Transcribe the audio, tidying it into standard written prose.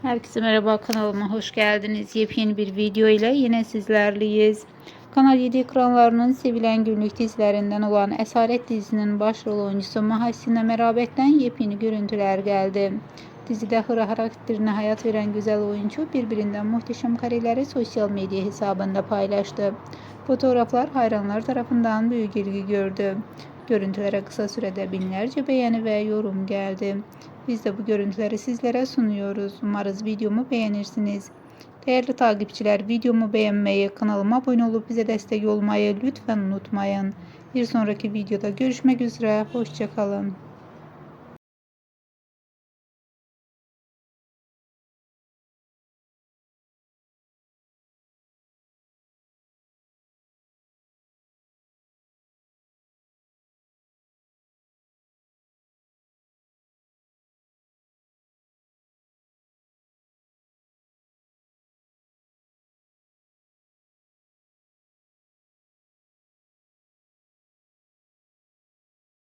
Herkese merhaba, kanalıma hoş geldiniz. Yepyeni bir video ile yine sizlerleyiz. Kanal 7 ekranlarının sevilen günlük dizilerinden olan Esaret dizisinin başrol oyuncusu Mahasine Merabet'ten yepyeni görüntüler geldi. Dizide Hıra karakterine hayat veren güzel oyuncu birbirinden muhteşem kareleri sosyal medya hesabında paylaştı. Fotoğraflar hayranlar tarafından büyük ilgi gördü. Görüntülere kısa sürede binlerce beğeni ve yorum geldi. Biz de bu görüntüleri sizlere sunuyoruz. Umarız videomu beğenirsiniz. Değerli takipçiler, videomu beğenmeyi, kanalıma abone olup bize destek olmayı lütfen unutmayın. Bir sonraki videoda görüşmek üzere. Hoşça kalın.